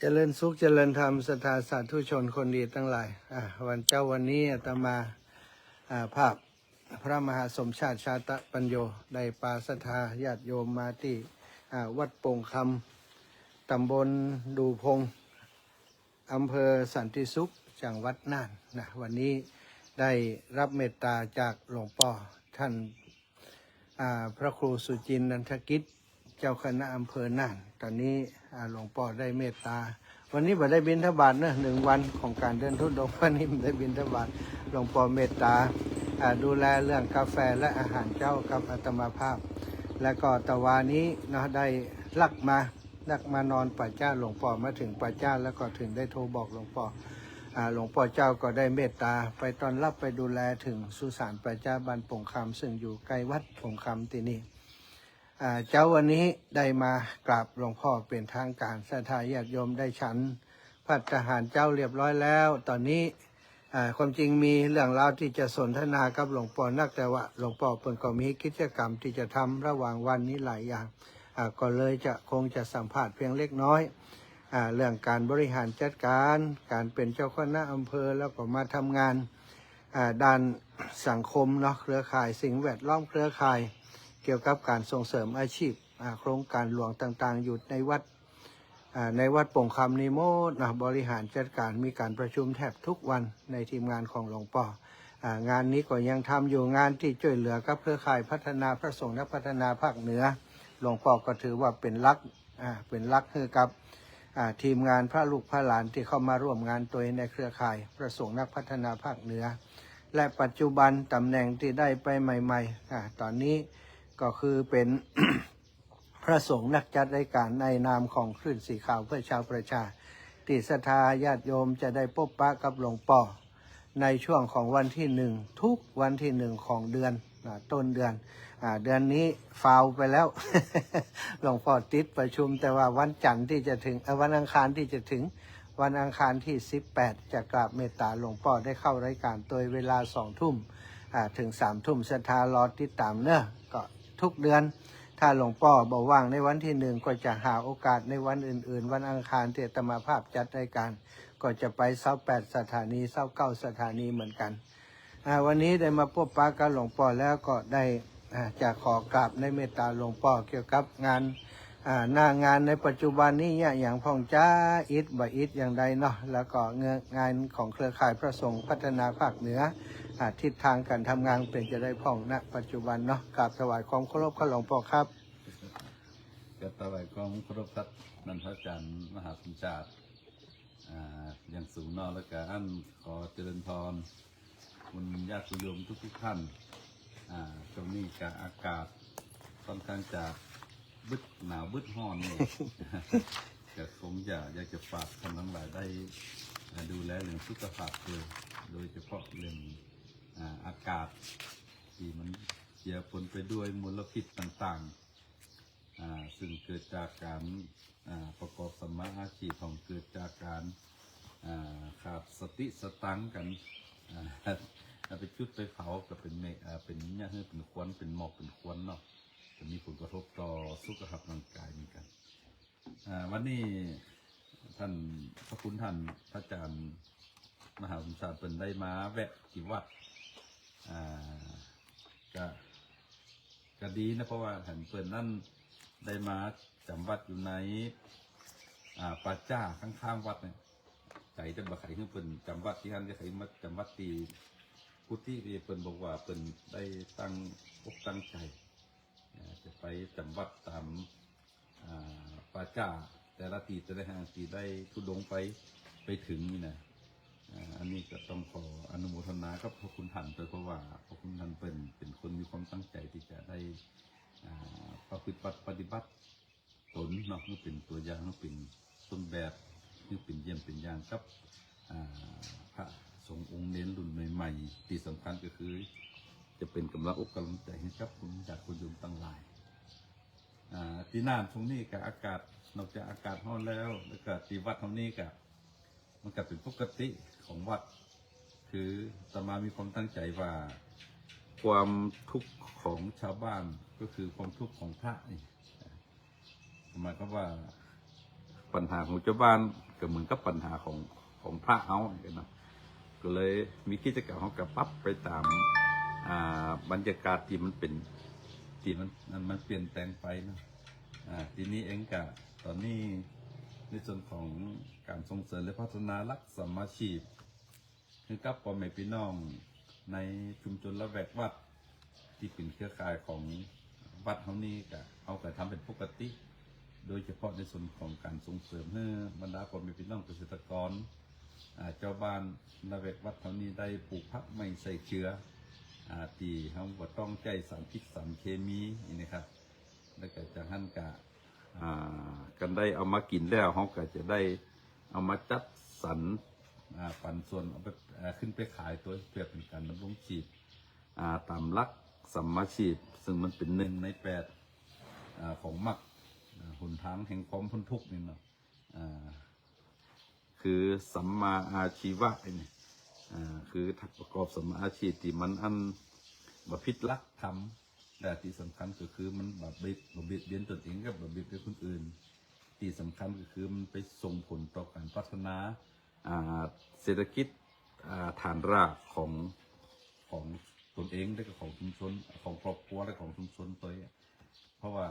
เจริญสุขเจริญธรรมศรัทธาสาธุชนคนดีทั้งหลายวันนี้อาตมาภาพพระมหาสมชาติชาตปัญโยได้ปาศรัทธาญาติโยมมาที่วัดโป่งคำตำบลดูพงอำเภอสันติสุขจังหวัดน่านนะวันนี้ได้รับเมตตาจากหลวงพ่อท่านพระครูสุจินต์นันทกิจเจ้าคณะอำเภอน่านตอนนี้หลวงพ่อได้เมตตาวันนี้บ่ได้บิณฑบาตนะ1 วันของการเดินทุดงค์วันนี้ได้บิณฑบาตหลวงพ่อเมตตาดูแลเรื่องกาแฟและอาหารเจ้ากับอาตมาภาพและก็ตะวานี้เนาะได้ลักมานอนป่าจ้าหลวงพ่อมาถึงป่าจ้าแล้วก็ถึงได้โทรบอกหลวงพ่อหลวงพ่อเจ้าก็ได้เมตตาไปต้อนรับไปดูแลถึงสุสานป่าจ้าบ้านโป่งคำซึ่งอยู่ใกล้วัดโป่งคำที่นี่เจ้าวันนี้ได้มากราบหลวงพ่อเป็นทางการศรัทธาญาติโยมได้ฉันภัตตาหารเจ้าเรียบร้อยแล้วตอนนี้ความจริงมีเรื่องราวที่จะสนทนากับหลวงพ่อนักแต่ว่าหลวงพ่อเปิ่นก็มีกิจกรรมที่จะทำระหว่างวันนี้หลายอย่างก็เลยคงจะสัมภาษณ์เพียงเล็กน้อยเรื่องการบริหารจัดการการเป็นเจ้าคณะอำเภอแล้วก็มาทำงานด้านสังคมเนาะเครือข่ายสิ่งแวดล้อมเครือข่ายเกี่ยวกับการส่งเสริมอาชีพโครงการหลวงต่างๆอยู่ในวัดโป่งคำนิโมดนะบริหารจัดการมีการประชุมแทบทุกวันในทีมงานของหลวงพ่องานนี้ก็ยังทำอยู่งานที่ช่วยเหลือกับเครือข่ายพัฒนาพระสงฆ์และพัฒนาภาคเหนือหลวงพ่อก็ถือว่าเป็นลักคือกับทีมงานพระลูกพระหลานที่เข้ามาร่วมงานตัวในเครือข่ายพระสงฆ์นักพัฒนาภาคเหนือและปัจจุบันตำแหน่งที่ได้ไปใหม่ๆตอนนี้ก็คือเป็น พระสงฆ์นักจัดรายการในนามของคลื่นสีขาวเพื่อชาวประชาที่ศรัทธาญาติโยมจะได้พบปะกับหลวงพ่อในช่วงของวันที่1ทุกวันที่1ของเดือนต้นเดือนเดือนนี้ฟาวไปแล้ว หลวงพ่อติดประชุมแต่ว่าวันจันทร์ที่จะถึงวันอังคารที่จะถึงวันอังคารที่18จะกราบเมตตาหลวงพ่อได้เข้ารายการโดยเวลา20 ทุ่มถึง3 ทุ่มศรัทธารอติดตามเนอะก็ทุกเดือนถ้าหลวงพ่อบอกว่างในวันที่1ก็จะหาโอกาสในวันอื่นๆวันอังคารที่อาตมาภาพจัดรายการก็จะไป28 สถานี29 สถานีเหมือนกันวันนี้ได้มาพบปะกับหลวงพ่อแล้วก็ได้จะขอกราบในเมตตาหลวงพ่อเกี่ยวกับงานหน้างานในปัจจุบันนี้เนี่ยอย่างพ่องจ้าอิฐบ่อิฐอย่างใดเนาะแล้วก็งานของเครือข่ายพระสงฆ์พัฒนาภาคเหนือทิศทางการทำงานเป็นจะได้พ่องณปัจจุบันเนาะกราบถวายความเคารพกับหลวงพ่อครับกับถวายความเคารพท่านนันทอาจารย์มหาสมชาติอย่างสูงนอกและก็อันขอเจริญพรคุณญาติโยมทุกท่านตรงนี้กับอากาศค่อนข้างจะบึดหนาวบึดห้อนเลย ก็คงอยากจะฝากท่านทั้งหลายได้ดูแลเรื่องสุขภาพโดยเฉพาะเรื่องอากาศที่มันเกี่ยวปนไปด้วยมลพิษต่างๆซึ่งเกิดจากการประกอบสมาอาชีพของเกิดจากการขาดสติสตังกันไปจุดไปเผาก็เป็นเป็นเนี่ยเป็นควันเป็นหมอกเป็นควันเนาะจะมีผลกระทบต่อสุขภาพร่างกายเหมือนกันวันนี้ท่านพระคุณท่านพระอาจารย์มหาสมชาติเป็นได้มาแวะที่วัดก็ดีนะเพราะว่าท่านเปิดนั่นได้มาจำวัดอยู่ในป่าจ้าข้างๆวัดเนี่ยใจจะบ่ไข่ขึ้นเป็นจำวัดที่ท่านจะไข่มาจำวัดตีพุทธิเปิ่นบอกว่าเปิ่นได้ตั้งอกตั้งใจจะไปจำวัดตามป่าจ้าแต่ละตีแต่ละแห่งตีได้ทุดงไปถึงนี่นะอันนี้ก็ต้องขออนุโมทนากับพระคุณท่านเพราะว่าพระคุณท่านเป็นคนมีความตั้งใจที่จะได้ประพฤติปฏิบัติตนเนาะนี่เป็นตัวอย่างนี่เป็นต้นแบบนี่เป็นเยี่ยมเป็นอย่างกับพระสงฆ์องค์เน้นรุ่นใหม่ๆที่สำคัญก็คือจะเป็นกำลังอกกำลังใจให้กับคุณจากคุณโยมตั้งหลายที่น่านตรงนี้กับอากาศนอกจากอากาศร้อนแล้วก็ที่วัดตรงนี้กับมันก็เป็นปกติของวัดคืออาตมามีความตั้งใจว่าความทุกข์ของชาวบ้านก็คือความทุกข์ของพระนี่หมายความว่า ปัญหาของเจ้าบ้านก็เหมือนกับปัญหาของพระเฮาเหมือนกันเนาะก็เลยมีกิจกรรมเขากับปรับไปตามบรรยากาศที่มันเป็นที่มันเปลี่ยนแปลงไปเนาะทีนี้เองกะตอนนี้ในส่วนของการส่งเสริมและพัฒนารักสมมาชีพคือกับพ่อแม่พี่น้องในชุมชนละแวกวัดที่เป็นเครือข่ายของวัดเฮานี้กะเอาแต่ทำเป็นปกติ โดยเฉพาะในส่วนของการส่งเสริมให้บรรดาพ่อแม่พี่น้องเกษตรกรเจ้าบ้านละแวกวัดเท่านี้ได้ปลูกผักไม่ใส่เชื้อที่เขาบ่ต้องใจสารพิษสารเคมีนี่นะครับแล้วก็จะหั่นกะกันได้เอามากินแล้วเขาก็จะได้เอามาจัดสรรปันส่วนเอาไปขึ้นไปขายตัวเพื่อเป็นการดำรงชีพตามหลักสัมมาชีพซึ่งมันเป็น1 ใน 8ของมรรคหนทางแห่งความพ้นทุกข์นี่เนาะคือสัมมาอาชีวะนี่คือประกอบสัมมาอาชีพที่มันบ่ผิดหลักธรรมแต่ที่สำคัญก็คือมันบ่เบียดเบียนตนเองกับบ่เบียดเบียนคนอื่นที่สำคัญก็คือมันไปส่งผลต่อการพัฒนาเศรษฐกิจฐานรากของตนเองและก็ของชุมชนของครอบครัวและของชุมชนตัวเองเพราะว่า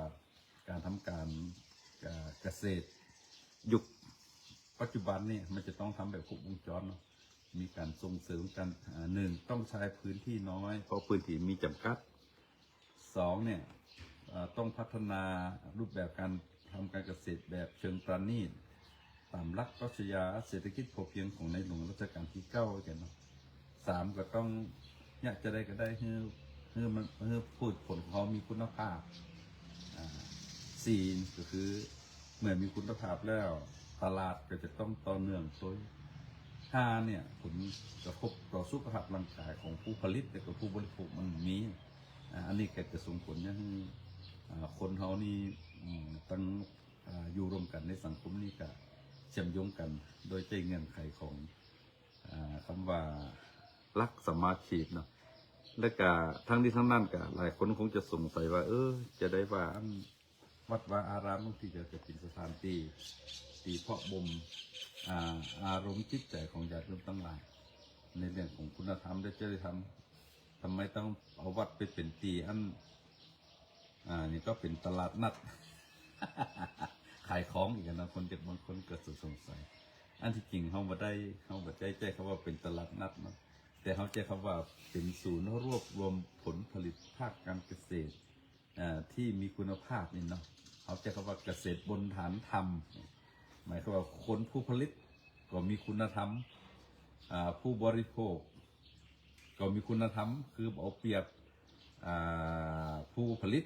การทำการเกษตรยุคปัจจุบันนี่มันจะต้องทำแบบครบวงจรเนาะมีการส่งเสริมกัน1ต้องใช้พื้นที่น้อยเพราะพื้นที่มีจำกัด2เนี่ยต้องพัฒนารูปแบบการทำการเกษตรแบบเชิงประณีตตามหลักปรัชญาเศรษฐกิจพอเพียงของในหลวงรัชกาลที่9กันเนาะ3ก็ต้องอยากจะได้ก็ได้ให้พืชผลของเขามีคุณภาพ4ก็คือเมื่อมีคุณภาพแล้วตลาดก็จะต้องต่อเนื่องตัว5เนี่ยผลกระทบต่อสุขภาพร่างกายของผู้ผลิตและก็ผู้บริโภคมันมีอันนี้ก็จะส่งผลให้คนเขานี่ตั้งอยู่รวมกันในสังคมนี้ก็เชื่อมโยงกันโดยใจเงื่อนไขของคำว่ารักสมมาชีพเนาะและก็ทั้งนี้ทั้งนั้นก็หลายคนคงจะสงสัยว่าจะได้ว่าวัดวาอารามบางทีจะเป็นสถานที่เพาะบ่มอารมณ์จิตใจของญาติโยมทั้งหลายในเรื่องของคุณธรรมและจริยธรรมทำไมต้องเอาวัดไปเป็นตีนี่ก็เป็นตลาดนัด ขายของอีกนะคนเด็กบางคนเกิดสงสัยอันที่จริงเขาบ่ใจคำว่าเป็นตลาดนัดนะแต่เขาใจคำว่าเป็นศูนย์รวบรวมผลผลิตภาคการเกษตรที่มีคุณภาพนี่เนาะเขาใจคำว่าเกษตรบนฐานธรรมหมายความว่าคนผู้ผลิตก็มีคุณธรรมผู้บริโภคก็มีคุณธรรมคือเอาเปรียบผู้ผลิต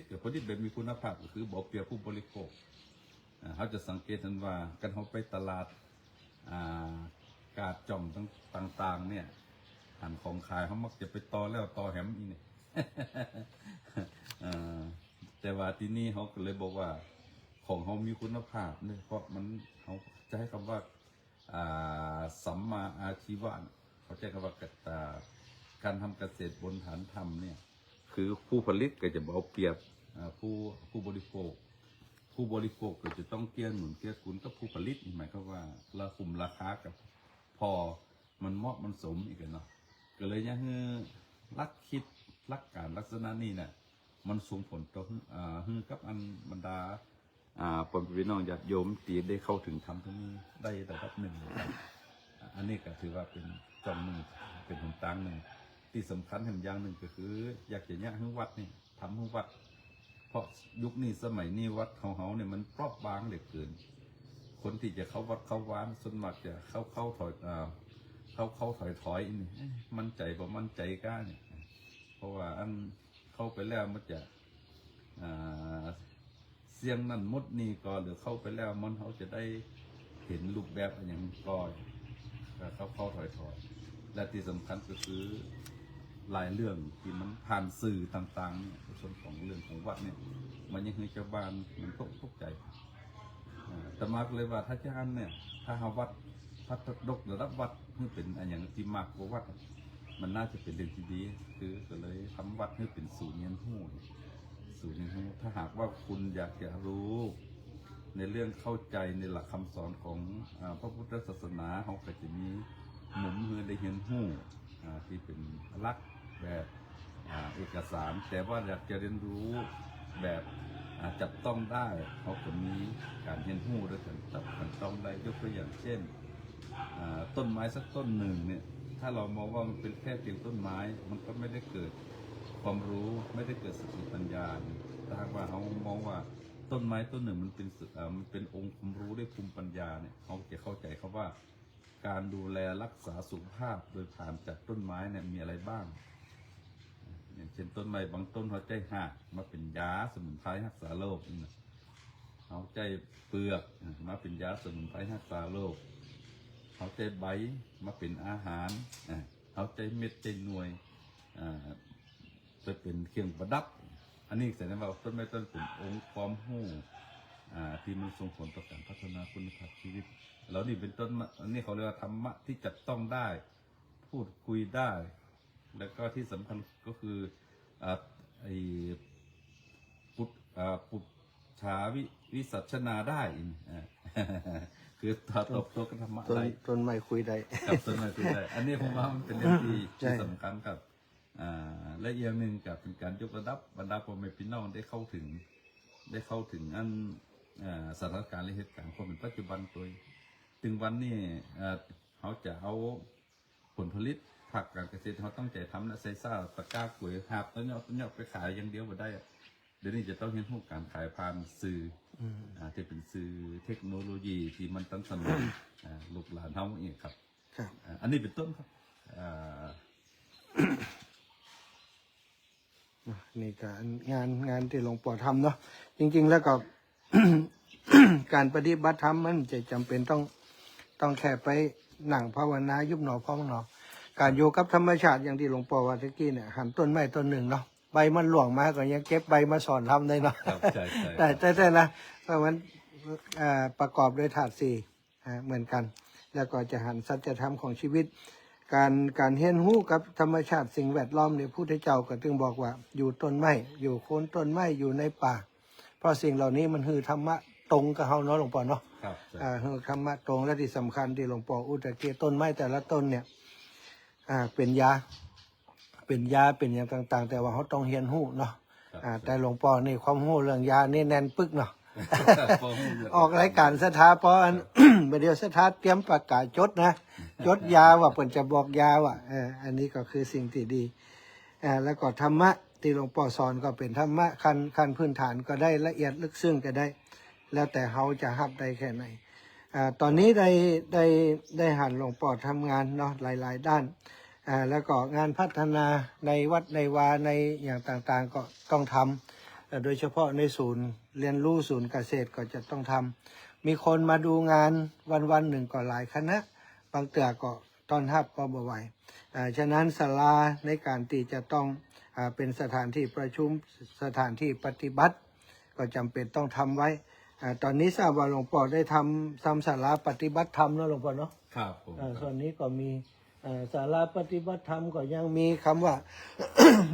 กับผลิตแบบมีคุณภาพก็คือเอาเปรียบผู้บริโภคเขาจะสังเกตกันว่ากันเขาไปตลาดกาดจ่องต่างๆเนี่ยหันของขายเขามักจะไปต่อแล้วต่อแหมอีนี่ แต่ว่าที่นี่เขาก็เลยบอกว่าของเขามีคุณภาพเนี่ยเพราะมันเขาจะให้คำว่าสัมมาอาชีวะเขาใช้คำว่าการทำเกษตรบนฐานธรรมเนี่ยคือผู้ผลิตก็จะเอาเปรียบผู้บริโภคก็จะต้องเกื้อหนุนเกื้อกูลกับผู้ผลิตหมายความว่าคุมราคากับพอมันเหมาะมันสมอีกเนาะก็เลยเนี่ยลักการลักษณะนี้เนี่ยมันส่งผลต่อกับอันบรรดาพ่อพี่น้องญาติโยมที่ได้เข้าถึงธรรมตรงนี้ได้ระดับหนึ่งอันนี้ก็ถือว่าเป็นจอมหนึ่งเป็นหนทางหนึ่งที่สำคัญอย่างหนึ่งก็คืออยากจะเนี่ยให้วัดนี่ทำให้วัดเพราะยุคนี้สมัยนี้วัดของเขาเนี่ยมันเปราะบางเหลือเกินคนที่จะเข้าวัดเข้าวานส่วนมากจะเข้าถอยนี่มั่นใจบ่มั่นใจกล้าเนี่ยเพราะว่าอันเข้าไปแล้วมันจะเสียงนั่นมดนี่ก็หรือเข้าไปแล้วมันเขาจะได้เห็นรูปแบบอย่างก่อนเข้าถอยและที่สำคัญก็คือหลายเรื่องที่มันผ่านสื่อต่างๆเนี่ยส่วนของเรื่องของวัดเนี่ยมันยังให้ชาวบ้านมันตกใจแต่มากเลยว่าถ้าจะเนี่ยถ้าหาวัดพัฒนกระดับวัดให้เป็นอย่างที่มากกว่าวัดมันน่าจะเป็นเรื่องที่ดีคือก็เลยทำวัดให้เป็นศูนย์เรียนรู้ถ้าหากว่าคุณอยากจะรู้ ในเรื่องเข้าใจในหลักคำสอนของพระพุทธศาสนาเขาก็จะมีหมุนเฮือได้เห็นหู้ที่เป็นลักษณ์แบบเอกสาร แต่ว่าอยากจะเรียนรู้แบบจับต้องได้เขาก็มีการเห็นหู้ด้วยกันจับต้องได้ยกตัวอย่างเช่นต้นไม้สักต้นหนึ่งเนี่ยถ้าเรามองว่ามันเป็นแค่เพียงต้นไม้มันก็ไม่ได้เกิดความรู้ไม่ได้เกิดสติปัญญาถ้าหากว่าเขามองว่าต้นไม้ต้นหนึ่งมันเป็นองค์ความรู้ด้วยภูมิปัญญาเนี่ยเขาจะเข้าใจเขาว่าการดูแลรักษาสุขภาพโดยผ่านจากต้นไม้เนี่ยมีอะไรบ้างอย่างเช่นต้นไม้บางต้นเขาใจหักมาเป็นยาสมุนไพรรักษาโรคเขาใจเปลือกมาเป็นยาสมุนไพรรักษาโรคเขาใจใบมาเป็นอาหารเขาใจเม็ดใจหน่วยจะเป็นเครื่องประดับอันนี้แสดงว่าต้นไม้ต้นเป็นองค์ความรู้ที่มันส่งผลต่อการพัฒนาคุณภาพชีวิตแล้วนี่เป็นต้นอันนี้เขาเรียกว่าธรรมะที่จับต้องได้พูดคุยได้แล้วก็ที่สำคัญก็คือปุจฉาวิสัชนาได้คือตบตัวกับธรรมะได้ ต้นไม้คุยได้ กับต้นไม้คุยได้อันนี้ผมว่ามันเป็นเรื่องที่สำคัญกับและอีกอย่างหนึ่งกับเป็นการยกระดับบรรดาพ่อแม่พี่น้องได้เข้าถึงอันสถานการณ์และเหตุการณ์ความเป็นปัจจุบันตัวถึงวันนี้เขาจะเอาผลผลิตผักการเกษตรเขาต้องใจทำนะใส่ซ่าตะกร้ากล้วยหาบต้นเนาะไปขายอย่างเดียวไม่ได้เดี๋ยวนี้จะต้องเห็นพวกการขายผ่านสื่อที่เป็นสื่อเทคโนโลยีที่มันตั้งสมัยลูกหลานเขาเองครับอันนี้เป็นต้นครับนี่ก็งานที่หลวงปู่ทำเนาะจริงๆแล้วก็ การปฏิบัติธรรมมันจะจำเป็นต้องแค่ไปหนังภาวนายุบหนอพองหนอการอยู่กับธรรมชาติอย่างที่หลวงปู่ว่าตะกี้เนี่ยหันต้นไม้ต้นหนึ่งเนาะใบมันหลวงมาก็ยังเก็บใบมาสอนทำได้เนาะแต่นะเพราะมันประกอบด้วยธาตุสี่เหมือนกันแล้วก็จะหันสัจธรรมของชีวิตการเห็นหู้กับธรรมชาติสิ่งแวดล้อมเนี่ยพุทธเจ้าก็จึงบอกว่าอยู่ต้นไม้อยู่โคนต้นไม้อยู่ในป่าเพราะสิ่งเหล่านี้มันคือธรรมะตรงกับเฮาเนาะหลวงพ่อเนาะคือธรรมะตรงและที่สำคัญที่หลวงพ่ออุตเกต้นไม้แต่ละต้นเนี่ยเป็นยาเป็นอย่างต่างๆแต่ว่าเขาต้องเรียนหู้เนาะแต่หลวงพ่อนี่ความหู้เรื่องยานี่แน่นปึกเนาะ ออกรายการสถาเพราะอัน เดี๋ยวสถาเตรียมประกาศจดนะจดยาว่าเปิ่นจะบอกยาว่าอันนี้ก็คือสิ่งที่ดีแล้วก็ธรรมะที่หลวงพ่อสอนก็เป็นธรรมะขั้นพื้นฐานก็ได้ละเอียดลึกซึ้งก็ได้แล้วแต่เขาจะรับได้แค่ไหนตอนนี้ได้หันหลวงพ่อทำงานเนาะหลายๆด้านแล้วก็งานพัฒนาในวัดในวาในอย่างต่างๆก็ต้องทำโดยเฉพาะในศูนย์เรียนรู้ศูนย์เกษตรก็จะต้องทำมีคนมาดูงานวันหนึ่งก็หลายคณะบางเตือก็ต้อนรับก็บ่ไหวฉะนั้นศาลาในการที่จะต้องเป็นสถานที่ประชุมสถานที่ปฏิบัติก็จำเป็นต้องทำไว้ตอนนี้ทราบว่าหลวงพ่อได้ทำศาลาปฏิบัติธรรมเนาะหลวงพ่อเนาะครับผมส่วนนี้ก็มีศาลาปฏิบัติธรรมก็ยังมีคำว่า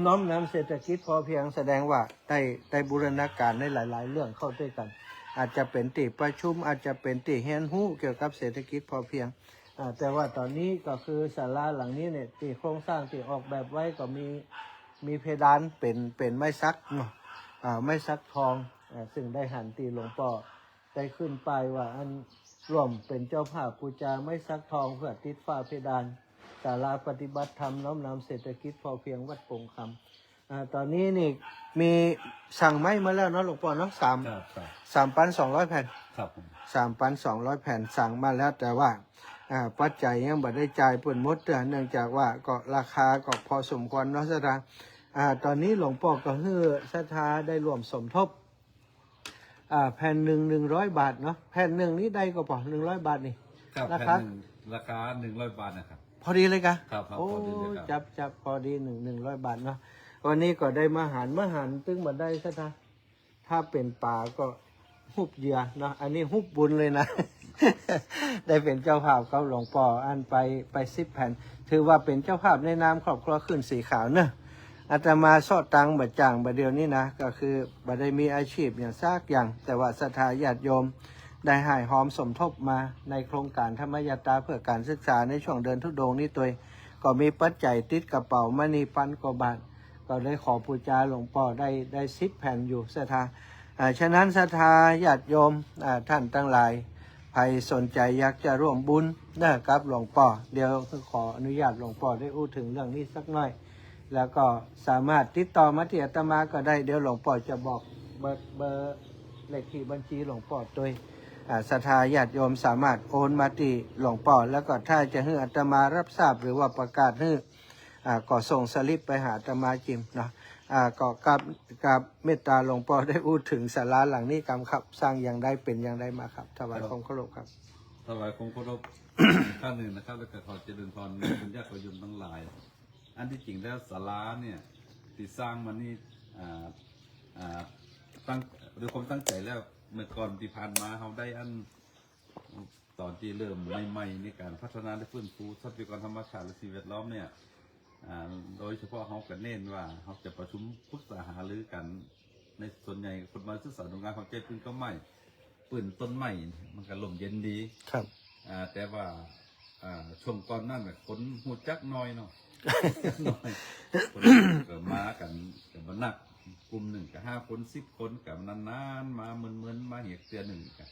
น้อมนำเศรษฐกิจพอเพียงแสดงว่าได้บูรณาการในหลายๆเรื่องเข้าด้วยกัน อาจจะเป็นที่ประชุมอาจจะเป็นที่เรียนรู้เกี่ยวกับเศรษฐกิจพอเพียงแต่ว่าตอนนี้ก็คือศาลาหลังนี้เนี่ยที่โครงสร้างที่ออกแบบไว้ก็มีเพดานเป็นไม้ซักเนาะไม้ซักทองซึ่งได้หันตีหลวงพ่อได้ขึ้นไปว่าอันร่วมเป็นเจ้าภาพปูจาไม้ซักทองเพื่อติดฝ้าเพดานศาลาปฏิบัติธรรมน้อมนำเศรษฐกิจพอเพียงวัดโป่งคำตอนนี้นี่มีสั่งไม้มาแล้วเนาะหลวงพ่อเนาะ3,200 แผ่นครับ 3,200 แผ่นสั่งมาแล้วแต่ว่าปัจจัยยังบ่ได้จ่ายเปิ่นหมดเนื่องจากว่าก็ราคาก็พอสมควรเนาะสถาตอนนี้หลวงพ่อก็ให้ศรัทธาได้รวมสมทบแผ่นหนึ่ง100 บาทเนาะแผ่นหนึ่งนี้ได้ก็พอ100 บาทนี่ราคา100 บาทนะครับพอดีเลยกะครับโอ้จับพอดี100 บาทเนาะวันนี้ก็ได้มาหารตึ้งมาได้ศรัทธาถ้าเป็นป่าก็หุบเหยื่อเนาะอันนี้หุบบุญเลยนะ ได้เป็นเจ้าภาพเขาหลวงพ่ออันไป10 แผ่นถือว่าเป็นเจ้าภาพในนามครอบครัวขึ้นสีขาวเนอะ อาตมาสอดตังบัดจ่างบัดเดียวนี้นะก็คือบัดได้มีอาชีพอย่างซากอย่าง แต่ว่าศรัทธาญาติโยมได้ให้หอมสมทบมาในโครงการธรรมยตราเพื่อการศึกษาในช่วงเดินธุดงค์นี้ตัวก็มีปัจจัยติดกระเป๋ามณีพันกว่าบาทก็ได้ขอปูจาหลวงพ่อได้10 แผ่นอยู่ศรัทธาฉะนั้นศรัทธาญาติโยมท่านทั้งหลายใครสนใจอยากจะร่วมบุญนะครับหลวงพ่อเดี๋ยวขออนุญาตหลวงพ่อได้อู้ถึงเรื่องนี้สักหน่อยแล้วก็สามารถติดต่อมาที่อาตมาก็ได้เดี๋ยวหลวงพ่อจะบอกเบอร์เลขที่บัญชีหลวงพ่อตัวศรัทธาญาติโยมสามารถโอนมาที่หลวงพ่อแล้วก็ถ้าจะให้อาตมารับทราบหรือว่าประกาศให้ก็ส่งสลิปไปหาอาตมาจิมเนาะก็กับเมตตาหลวงพ่อได้อู้ถึงศาลาหลังนี้กำครับสร้างอย่างใดเป็นอย่างใดมาครับถวายความเคารพครับ ถวายคงเคารพ ขั้นหนึ่งนะครับแล้วก็ขอเจริญพรคุณญาติโยมทั้งหลาย อันที่จริงแล้วศาลาเนี่ยที่สร้างมานี่ตั้งด้วยความตั้งใจแล้วเมื่อก่อนที่ผ่านมาเขาได้อันตอนที่เริ่มใหม่ๆในการพัฒนาและฟื้นฟูทรัพยากรธรรมชาติและสิ่งแวดล้อมเนี่ยโดยเฉพาะเขาก็เน้นว่าเขาจะประชุมปรึกษาหารือกันในส่วนใหญ่คนมาศึกษาดูงานของเจ้าพื้นก็ไม่ปืนต้นไม้มันก็ลมเย็นดีครับแต่ว่าช่วงก่อนนั่นแบบคนหูจักน้อยเนาะ น้อยคนก็มากันกับมานักกลุ่มหนึ่งกับ5 คน10 คนกับนานๆมาเหมือนมาเหตุเตือนหนึ่งกัน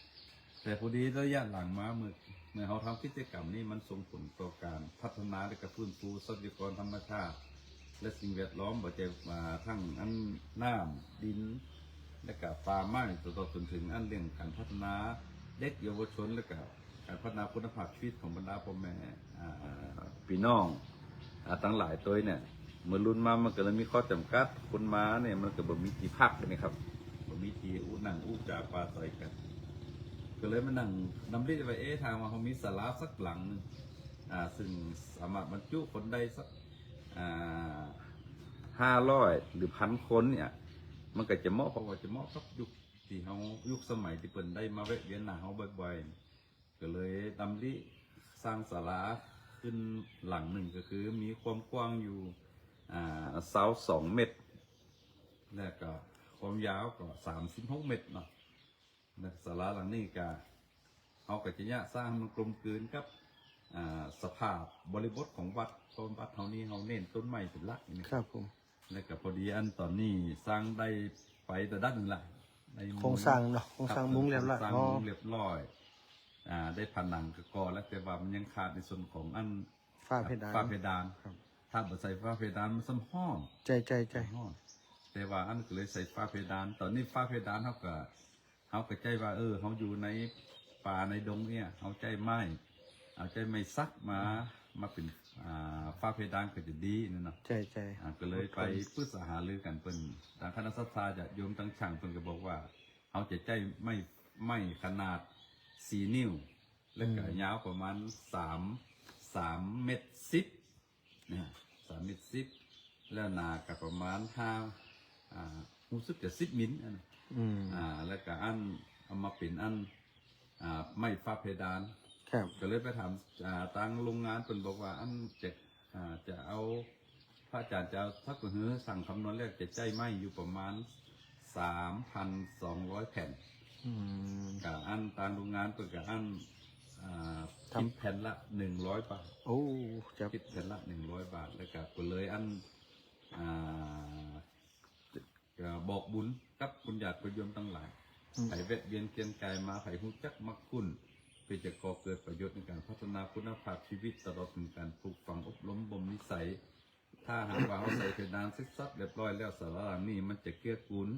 แต่พอดีระยะหลังมาเมื่อเขาทำกิจกรรมนี้มันส่งผลต่อการพัฒนาและกระฟื้นฟูทรัพยากรธรรมชาติและสิ่งแวดล้อมบ่ใจมาทั้งอันน้ำดินและกับป่าไม้ตลอดจนถึงอันเรื่องการพัฒนาเด็กเยาวชนและกับการพัฒนาคุณภาพชีวิตของบรรดาพ่อแม่พี่น้องตั้งหลายตัวเนี่ยเมื่อรุ่นมามันก็เลยมีข้อจำกัดคนมาเนี่ยมันก็บ่มีที่พักเลยนะครับบ่มีที่นั่งอู้จาปาใส่กันก็เลยมานั่งนำเรียกไปทางว่าเขามีศาลาสักหลังนึงซึ่งสามารถบรรจุคนได้สัก500 หรือ1,000 คนเนี่ยมันก็จะเหมาะเพราะว่าจะเหมาะกับยุคที่เขายุคสมัยที่เปิ่นได้มาแวะเวียนหน้าเขาบ่อยๆก็เลยนำริสร้างศาลาขึ้นหลังหนึ่งก็คือมีความกว้างอยู่เสา2 เมตรแล้วก็ความยาวก็36 เมตรเนาะศาลาหลังนี้ก็เขาก็จะสร้างมันกลมกลืนกับสภาพบริบทของวัดเพราะวัดเขานี้เขาเน้นต้นไม้เป็นหลักนะครับผมแล้วก็พอดีอันตอนนี้สร้างได้ไปแต่ด้านหนึ่งละโครงสร้างเนาะโครงสร้างมุ้งเรียบร้อยสร้างมุ้งเรียบร้อยได้ผนังกระกอแล้วแต่ว่ามันยังขาดในส่วนของอันฝ้าเพดานถ้าบ่ใส่ฝ้าเพดานมันซ้ำห้องใจห้องแต่ว่าอันก็เลยใส่ฝ้าเพดานตอนนี้ฝ้าเพดานเขาก็ใจว่าเขาอยู่ในป่าในดงเนี่ยเขาใจไม้เอาใจไม่ซักมาเป็นฝ้าเพดานก็จะดีนั่นเนาะใจก็เลยไปปรึกษาหารือกันเพิ่นทางคณะศรัทธาจะโยมตั้งช่างเพิ่นก็บอกว่าเขาจะใจไม่ขนาด4 นิ้วและก็ยาวประมาณ3 เมตร 10เนี่ย3 เมตร 10แล้วหนากับประมาณรู้สึกจะ10 มิลแล้วก็อันเอามาเป็นอันไม่ฝ้าเพดานก็เลยไปถามทางโรงงานเพิ่นบอกว่าอันจะเอาพระอาจารย์จะถ้าเกิดสั่งคำนวณแล้วจะใจไหมอยู่ประมาณ 3,200 แผ่นกับอันทางโรงงานเพิ่นกับอันคิดแผ่นละ100 บาทคิดแผ่นละ100 บาทแล้วก็เลยอันบอกบุญกับคุณญาติโยมทั้งหลายไผ่แวะเวียนเกียนกายมาไผ่หูจักมักคุ้นเพื่อจะก่อเกิดประโยชน์ในการพัฒนาคุณภาพชีวิตตลอดถึงการปลูกฝังอบรมบ่มนิสัยถ้าหากว่าเขาใส่เพดานเสร็จสับเรียบร้อยแล้วศาลานี้มันจะเกื้อกูล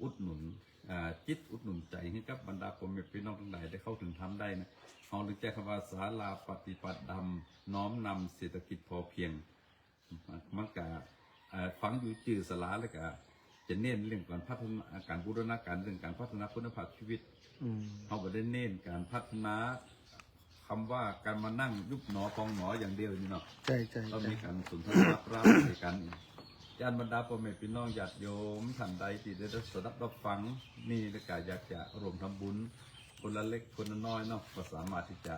อุดหนุนจิตอุดหนุนใจให้กับบรรดาพ่อแม่พี่น้องทั้งหลายได้เข้าถึงทำได้นะเขาถึงแจ้งคำว่าศาลาปฏิบัติธรรมน้อมนำเศรษฐกิจพอเพียงมันก็ฟังอยู่จื่อศาลาแล้วก็จะเน้นเรื่องการพัฒนาการบูรณาการเรื่องการพัฒนาคุณภาพชีวิตเขาก็ได้เน้นการพัฒนาคำว่าการมานั่งยุบหนอพองหนออย่างเดียวนี่เนาะเรามีการสนทนาปราบในการญาติบรรดาพ่อแม่พี่น้องญาติโยมท่านใดที่ได้รับฟังนี่และก็อยากจะรวมทำบุญคนละเล็กคนละน้อยเนาะก็สามารถที่จะ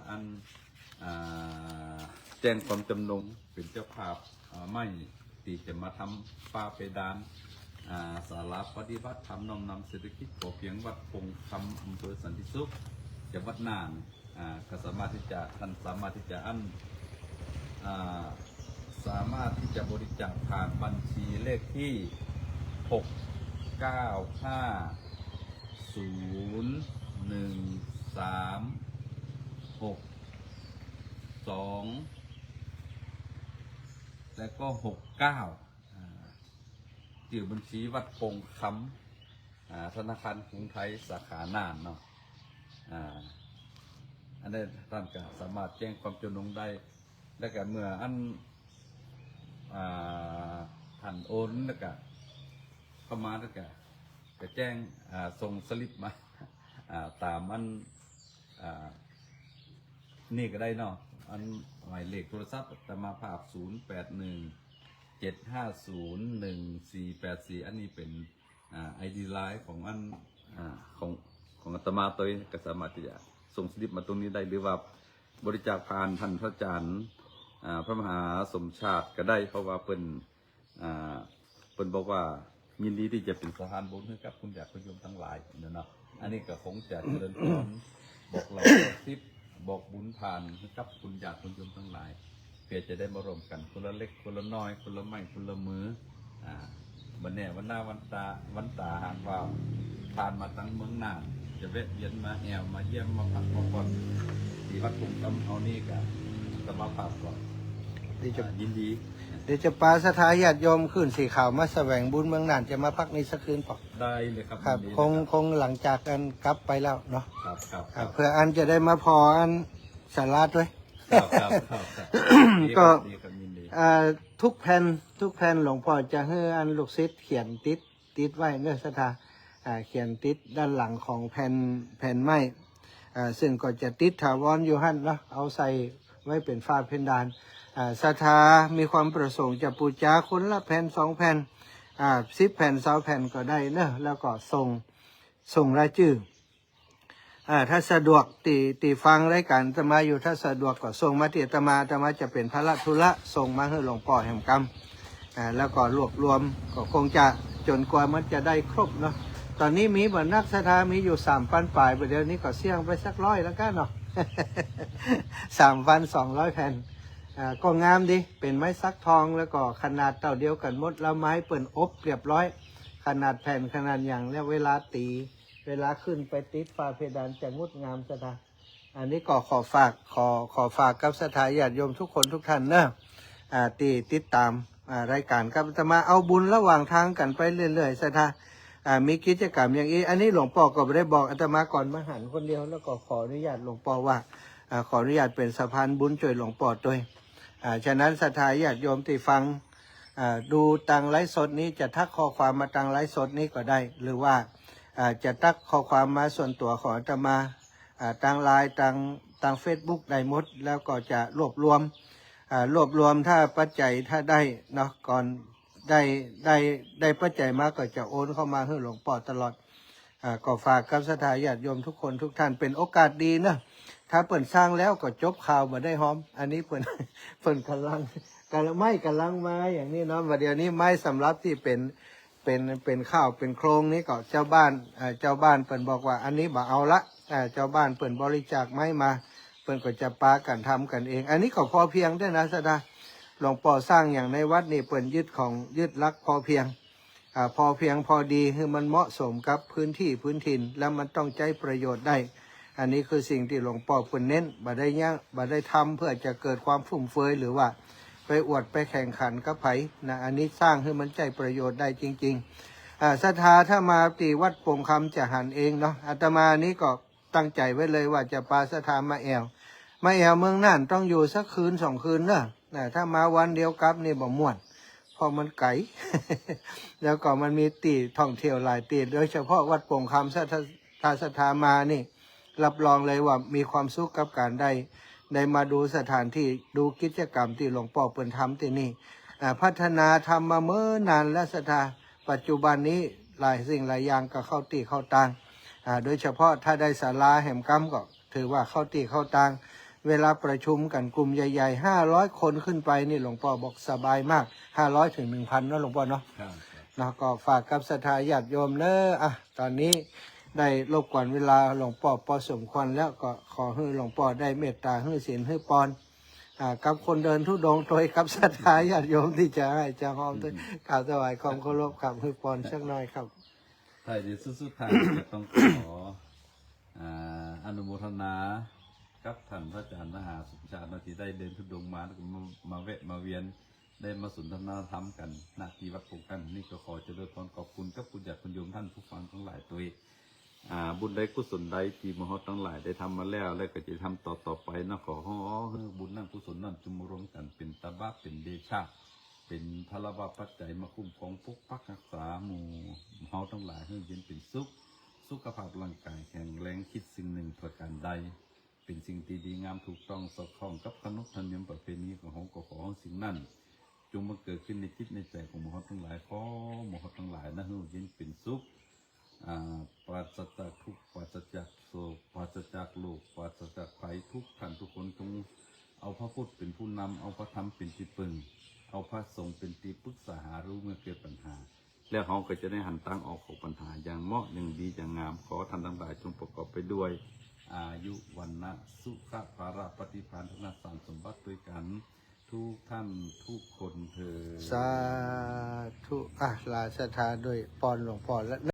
แจ้งความจำนงเป็นเจ้าภาพไม่ ที่จะมาทำฝ้าเพดานศาลาปฏิบัติธรรมน้อมนำเศรษฐกิจพอเพียงวัดคงคำอำเภอสันติสุขจังหวัดน่านก็สามารถที่จะท่านสามารถที่จะสามารถที่จะบริจาคผ่านบัญชีเลขที่ 6950136 แล้วก็69ชื่อบัญชีวัดคงคำธนาคารกรุงไทยสาขาน่านเนาะอันนี้ท่านก็สามารถแจ้งความจำนงได้และก็เมื่อท่านโอนแล้วก็เข้ามาแล้วก็แจ้งส่งสลิปมาตามนี่ก็ได้เนาะหมายเลขโทรศัพท์แต่มาภาพ0817501484อันนี้เป็นID Line ของของอาตมาตัวเองก็สามารถที่จะส่งสลิปมาตรงนี้ได้หรือว่าบริจาคผ่านท่านพระอาจารย์พระมหาสมชาติก็ได้เพราะว่าเพิ่นบอกว่ายินดีที่จะเป็นสะพานบุญให้กับคุณญาติโยมทั้งหลายเนาะอันนี้ก็คงจะเจริญพรบอกเราทิปบอกบุญผ่านให้กับคุณญาติโยมทั้งหลายเพื่อจะได้มารวมกันคนละเล็กคนละน้อยคนละไม้คนละมือวันนี้วันหน้าวันตาหากว่าผ่านมาตั้งเมืองน่านจะแวะเวียนมาแอวมาเยี่ยมมาพักมาผ่อนที่วัดคงคำเอานี่ก็จะมาพักก่อนยินดีเดี๋ยวจะปาสถาญาติโยมขึ้นสีขาวมาแสวงบุญเมืองน่านจะมาพักในสักคืนป่ะได้เลยครับครับคงหลังจากกันกลับไปแล้วเนาะครับเพื่ออันจะได้มาพออันสาราด้วยก็ทุกแผ่นหลวงพ่อจะให้อันลูกศิษย์เขียนติดไว้เนื้อสถาเขียนติดด้านหลังของแผ่นไม้ซึ่งก็จะติดถาวรอยู่หั่นเนาะเอาใส่ไว้เป็นฝ้าเพดานศรัทธามีความประสงค์จะปูจาคนละแผ่น2 แผ่น10 แผ่น20 แผ่นก็ได้เนอะแล้วก็ส่งรายชื่อถ้าสะดวกตีฟังรายการอาตมาอยู่ถ้าสะดวกก็ส่งมาที่อาตมาจะเป็นพระธุระส่งมาให้หลวงพ่อแห่งกรรมแล้วก็รวบรวมก็คงจะจนกว่ามันจะได้ครบเนาะตอนนี้มีเหมือนนักศรัทธามีอยู่3,000 ปลายเดี๋ยวนี้ก็เสี่ยงไปสัก100แล้วกันเนาะ 3,200 แผ่นก็งามดีเป็นไม้สักทองแล้วก็ขนาดเท่าเดียวกันหมดแล้วไม้เปิ่นอบเรียบร้อยขนาดแผ่นขนาดอย่างแล้วเวลาขึ้นไปติดฝ้าเพดานจะงดงามสถาอันนี้ก็ขอฝากกับสถาญาติโยมทุกคนทุกท่านเนอะติดตามรายการครับจะมาเอาบุญระหว่างทางกันไปเรื่อยๆสถามีกิจกรรมอย่างนี้อันนี้หลวงพ่อก็ได้บอกอาตมาก่อนมาหันคนเดียวแล้วก็ขออนุญาตหลวงพ่อว่าขออนุญาตเป็นสะพานบุญช่วยหลวงพ่อด้วยฉะนั้นศรัทธาญาติโยมที่ฟังดูตังไลฟ์สดนี้จะทักข้อความมาตังไลฟ์สดนี้ก็ได้ หรือว่าจะทักข้อความมาส่วนตัวของอาตมาตังไลน์ตังเฟซบุ๊กได้หมดแล้วก็จะรวบรวมถ้าปัจจัยถ้าได้เนาะก่อนได้ปัจจัยมาก็จะโอนเข้ามาให้หลวงพ่อตลอดก็ฝากกับศรัทธาญาติโยมทุกคนทุกท่านเป็นโอกาสดีนะถ้าเปิ่นสร้างแล้วก็จบข่าวมาได้หอมอันนี้เปิ่นกำลังมาอย่างนี้เนาะเดี๋ยวนี้ไม้สำหรับที่เป็นข้าวเป็นโครงนี้ก็เจ้าบ้านเปิ่นบอกว่าอันนี้บ่เอาละเจ้าบ้านเปิ่นบริจาคไม้มาเปิ่นก็จะปากันทำกันเองอันนี้ก็พอเพียงด้วยนะศรัทธาหลวงพ่อสร้างอย่างในวัดนี่เปิ่นยึดหลักพอเพียงพอดีคือมันเหมาะสมกับพื้นถิ่นแล้วมันต้องใช้ประโยชน์ได้อันนี้คือสิ่งที่หลวงพ่อเปิ่นเน้นบ่ได้ทำเพื่อจะเกิดความฟุ่มเฟือยหรือว่าไปอวดไปแข่งขันกับไผนะอันนี้สร้างให้มันใจประโยชน์ได้จริงๆศรัทธาถ้ามาตีวัดโป่งคำจะหันเองเนาะอาตมานี้ก็ตั้งใจไว้เลยว่าจะปาศรัทธามาแอวเมืองน่านต้องอยู่สักคืน2 คืนเนอะถ้ามาวันเดียวกลับนี่บ่ม่วนเพราะมันไกล แล้วก็มันมีตีท่องเที่ยวหลายตีโดยเฉพาะวัดโป่งคำศรัทธามานี่รับรองเลยว่ามีความสุขกับการได้มาดูสถานที่ดูกิจกรรมที่หลวงพ่อเปิ่นทำที่นี่พัฒนาทำมาเมื่อนานและศรัทธาปัจจุบันนี้หลายสิ่งหลายอย่างก็เข้าตังโดยเฉพาะถ้าได้ศาลาแห่งกรรมก็ถือว่าเข้าตัง เวลาประชุมกันกลุ่มใหญ่ๆ500 คนขึ้นไปนี่หลวงพ่อบอกสบายมาก500 ถึง 1,000เนาะหลวงพ่อเนาะ ครับ เนาะก็ฝากกับศรัทธาญาติโยมเนอะตอนนี้ได้รบกวนเวลาหลวงพ่อพอสมควรแล้วก็ขอให้หลวงพ่อได้เมตตาให้ศีลให้พรกับคนเดินทุดงค์โดยกับศรัทธาญาติโยมที่จะให้จะหอมด้วยกราบถวายความเคารพคำให้พรสักหน่อยครับ ท้ายที่สุดท้ายจะต้องขออนุโมทนากับท่านพระอาจารย์มหาสมชาติที่ได้เดินทุดงค์มาแล้วก็มาแวะมาเวียนได้มาสนทนาธรรมกันณที่วัดโพธิ์กันนี่ก็ขอเจริญพรขอบคุณกับคุณญาติคุณโยมท่านผู้ฟังทั้งหลายตัวเองบุญใดกุศลใดที่มหาทั้งหลายได้ทำมาแล้วและก็จะทำต่อไปนะขอให้บุญนั่นกุศลนั่นจุมรวมกันเป็นตบะเป็นเดชะเป็นพลบาปัจจัยมาคุ้มครองปกปักรักษาหมู่เฮาทั้งหลายให้เย็นเป็นสุขภาพร่างกายแข็งแรงคิดสิ่งหนึ่งประการใดเป็นสิ่งที่ดีงามถูกต้องสอดคล้องกับขนบธรรมเนียมประเพณีของเราก็ขอสิ่งนั้นจงมาเกิดขึ้นในจิตในใจของหมู่เฮาทั้งหลายขอหมู่เฮาทั้งหลายนะให้เย็นเป็นสุขปราศจากทุกข์ปราศจากโศกปราศจากโลกปราศจากภัยทุกท่านทุกคนจงเอาพระพุทธเป็นผู้นำเอาพระธรรมเป็นที่พึ่งเอาพระสงฆ์เป็นที่ปรึกษาหารู้เมื่อเกิดปัญหาแล้วเราก็จะได้หันตั้งออกของปัญหาอย่างเหมาะอย่างดีอย่างงามขอท่านทั้งหลายจงประกอบไปด้วยอายุวันนะสุขภาระปฏิภาณธนสารสมบัติด้วยกันทุกท่านทุกคนเถิด สาธุลาศรัทธาด้วยพรหลวงพ่อและ